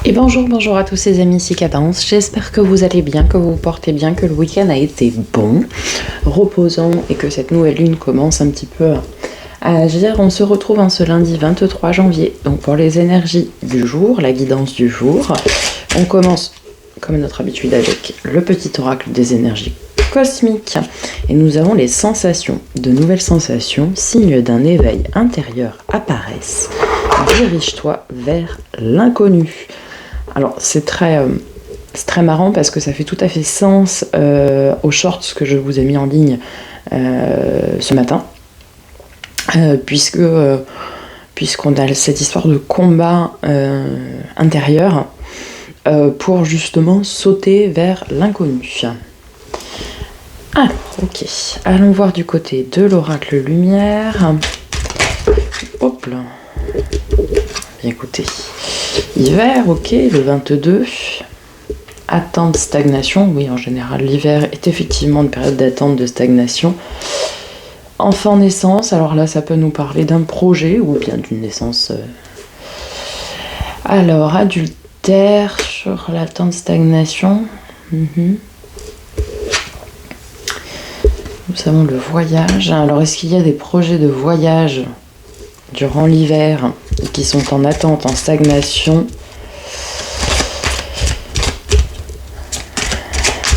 Et bonjour à tous ces amis ici Cadence, j'espère que vous allez bien, que vous vous portez bien, que le week-end a été bon, reposant et que cette nouvelle lune commence un petit peu à agir. On se retrouve ce lundi 23 janvier, donc pour les énergies du jour, la guidance du jour. On commence comme à notre habitude avec le petit oracle des énergies cosmiques et nous avons les sensations, de nouvelles sensations, signes d'un éveil intérieur apparaissent. Dirige-toi vers l'inconnu. Alors c'est très marrant parce que ça fait tout à fait sens aux shorts que je vous ai mis en ligne ce matin, puisqu'on a cette histoire de combat intérieur pour justement sauter vers l'inconnu. Ah, ok. Allons voir du côté de l'oracle lumière. Hop là. Bien écoutez. Hiver, ok, le 22. Attente, stagnation. Oui, en général, l'hiver est effectivement une période d'attente, de stagnation. Enfant, naissance. Alors là, ça peut nous parler d'un projet ou bien d'une naissance. Alors, adultère sur l'attente, stagnation. Nous avons le voyage. Alors, est-ce qu'il y a des projets de voyage durant l'hiver qui sont en attente, en stagnation?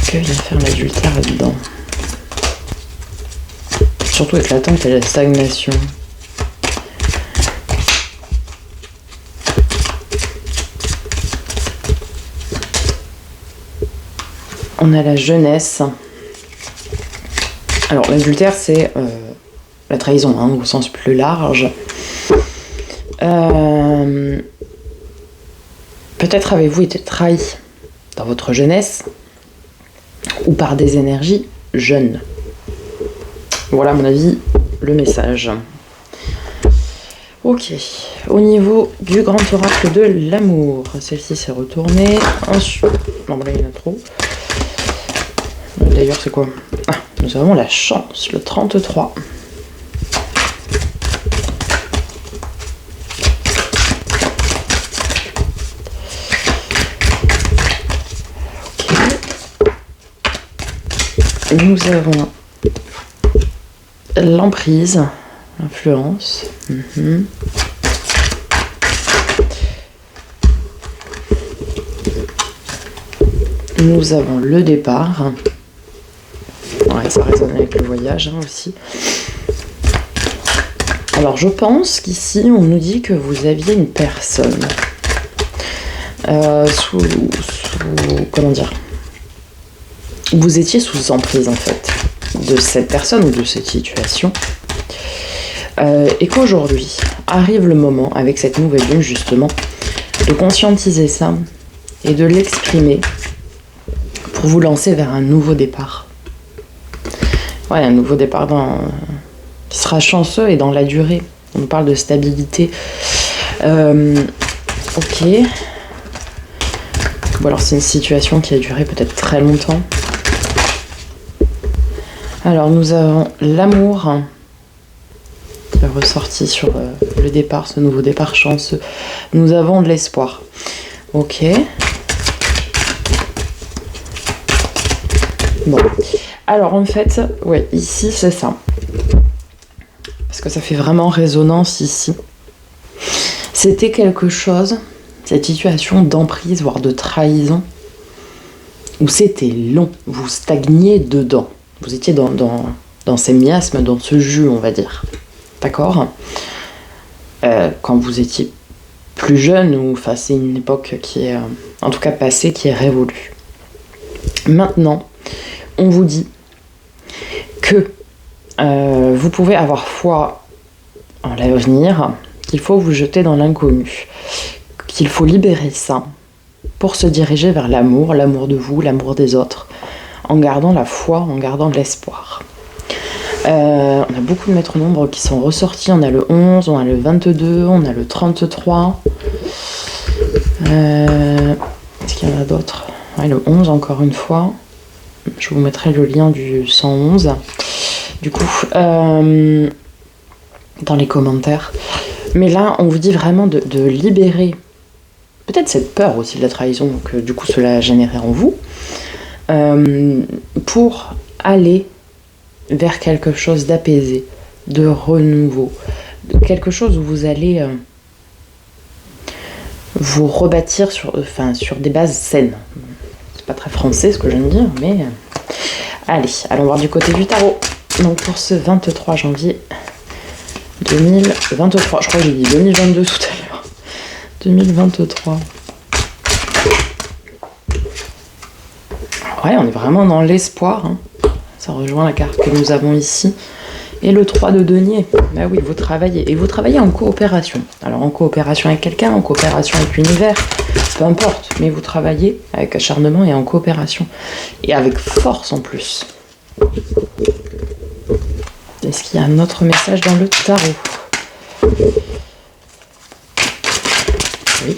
Que vient faire l'adultère là-dedans? Surtout avec l'attente et la stagnation. On a la jeunesse. Alors l'adultère c'est la trahison au sens plus large. Peut-être avez-vous été trahi dans votre jeunesse ou par des énergies jeunes. Voilà à mon avis le message. Ok, au niveau du grand oracle de l'amour, celle-ci s'est retournée. Ensuite, non là il y en a trop. D'ailleurs c'est quoi? Ah, nous avons la chance, le 33. Nous avons l'emprise, l'influence. Nous avons le départ. Ouais, ça résonne avec le voyage aussi. Alors je pense qu'ici on nous dit que vous aviez une personne comment dire, vous étiez sous emprise en fait de cette personne ou de cette situation, et qu'aujourd'hui arrive le moment avec cette nouvelle lune justement de conscientiser ça et de l'exprimer pour vous lancer vers un nouveau départ. Ouais, un nouveau départ qui sera chanceux et dans la durée. On nous parle de stabilité. Ok. Ou alors c'est une situation qui a duré peut-être très longtemps. Alors nous avons l'amour qui est ressorti sur le départ, ce nouveau départ chanceux. Nous avons de l'espoir. Ok. Bon. Alors en fait, ouais, ici c'est ça. Parce que ça fait vraiment résonance ici. C'était quelque chose, cette situation d'emprise, voire de trahison, où c'était long, vous stagniez dedans. Vous étiez dans ces miasmes, dans ce jus, on va dire. D'accord ? Quand vous étiez plus jeune, ou enfin, c'est une époque qui est, en tout cas passée, qui est révolue. Maintenant, on vous dit que vous pouvez avoir foi en l'avenir, qu'il faut vous jeter dans l'inconnu, qu'il faut libérer ça pour se diriger vers l'amour, l'amour de vous, l'amour des autres, en gardant la foi, en gardant de l'espoir. On a beaucoup de maîtres nombres qui sont ressortis. On a le 11, on a le 22, on a le 33. Est-ce qu'il y en a d'autres? Ouais, le 11 encore une fois. Je vous mettrai le lien du 111. Du coup, dans les commentaires. Mais là, on vous dit vraiment de libérer peut-être cette peur aussi de la trahison que du coup cela a généré en vous, pour aller vers quelque chose d'apaisé, de renouveau, quelque chose où vous allez vous rebâtir sur des bases saines. C'est pas très français ce que je viens de dire, mais allez, allons voir du côté du tarot. Donc pour ce 23 janvier 2023, je crois que j'ai dit 2022 tout à l'heure. 2023. Ouais, on est vraiment dans l'espoir. Hein. Ça rejoint la carte que nous avons ici. Et le 3 de denier. Bah oui, vous travaillez. Et vous travaillez en coopération. Alors en coopération avec quelqu'un, en coopération avec l'univers, peu importe. Mais vous travaillez avec acharnement et en coopération. Et avec force en plus. Est-ce qu'il y a un autre message dans le tarot? Oui.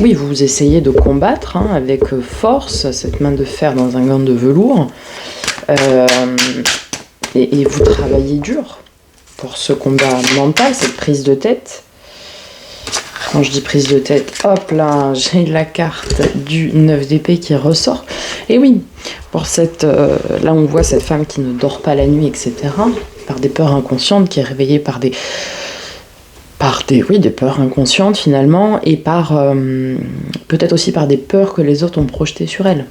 Oui, vous essayez de combattre avec force cette main de fer dans un gant de velours. Et vous travaillez dur pour ce combat mental, cette prise de tête. Quand je dis prise de tête, hop là, j'ai la carte du 9 d'épée qui ressort. Et oui, pour cette... là, on voit cette femme qui ne dort pas la nuit, etc. Par des peurs inconscientes, qui est réveillée par des peurs inconscientes finalement, et par peut-être aussi par des peurs que les autres ont projetées sur elle.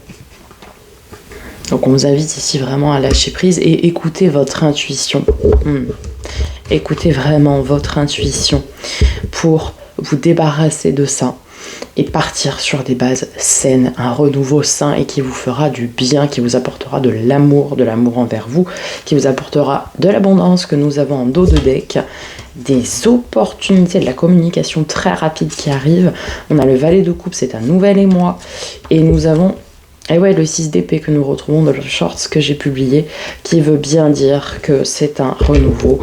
Donc on vous invite ici vraiment à lâcher prise et écouter votre intuition. Écoutez vraiment votre intuition pour vous débarrasser de ça et partir sur des bases saines, un renouveau sain et qui vous fera du bien, qui vous apportera de l'amour envers vous, qui vous apportera de l'abondance que nous avons en dos de deck, des opportunités, de la communication très rapide qui arrive. On a le valet de coupe, c'est un nouvel émoi, et nous avons le 6 d'épée que nous retrouvons dans le shorts que j'ai publié, qui veut bien dire que c'est un renouveau.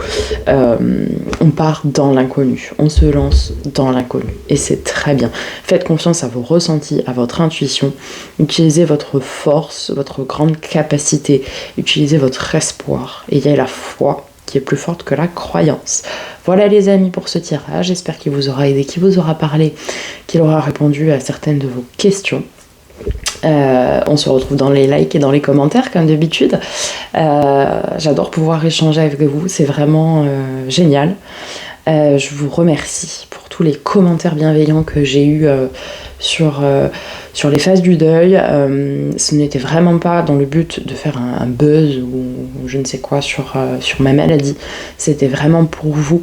On part dans l'inconnu, on se lance dans l'inconnu, et c'est très bien. Faites confiance à vos ressentis, à votre intuition, utilisez votre force, votre grande capacité, utilisez votre espoir, et il y a la foi qui est plus forte que la croyance. Voilà les amis pour ce tirage, j'espère qu'il vous aura aidé, qu'il vous aura parlé, qu'il aura répondu à certaines de vos questions. On se retrouve dans les likes et dans les commentaires comme d'habitude. J'adore pouvoir échanger avec vous, c'est vraiment génial. Je vous remercie pour tous les commentaires bienveillants que j'ai eus sur les phases du deuil. Ce n'était vraiment pas dans le but de faire un buzz ou je ne sais quoi sur ma maladie. C'était vraiment pour vous,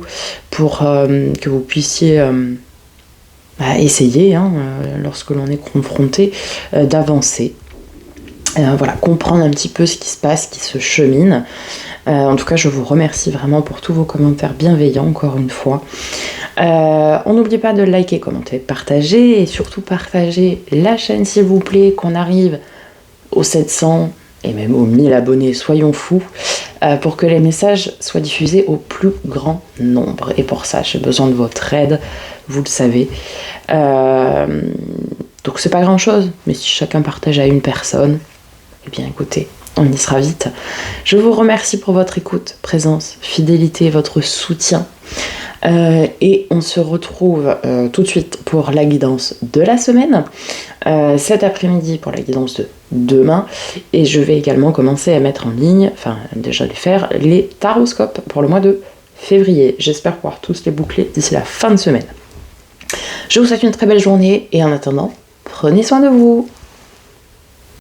pour que vous puissiez... essayer, lorsque l'on est confronté, d'avancer. Comprendre un petit peu ce qui se passe, qui se chemine. En tout cas, je vous remercie vraiment pour tous vos commentaires bienveillants, encore une fois. On n'oublie pas de liker, commenter, partager, et surtout partager la chaîne, s'il vous plaît, qu'on arrive aux 700 et même aux 1000 abonnés, soyons fous, pour que les messages soient diffusés au plus grand nombre. Et pour ça, j'ai besoin de votre aide, vous le savez. Donc c'est pas grand chose, mais si chacun partage à une personne, eh bien écoutez, on y sera vite. Je vous remercie pour votre écoute, présence, fidélité, votre soutien. Et on se retrouve tout de suite pour la guidance de la semaine, cet après-midi pour la guidance de demain, et je vais également commencer à mettre en ligne, déjà les faire, les taroscopes pour le mois de février. J'espère pouvoir tous les boucler d'ici la fin de semaine. Je vous souhaite une très belle journée et en attendant, prenez soin de vous.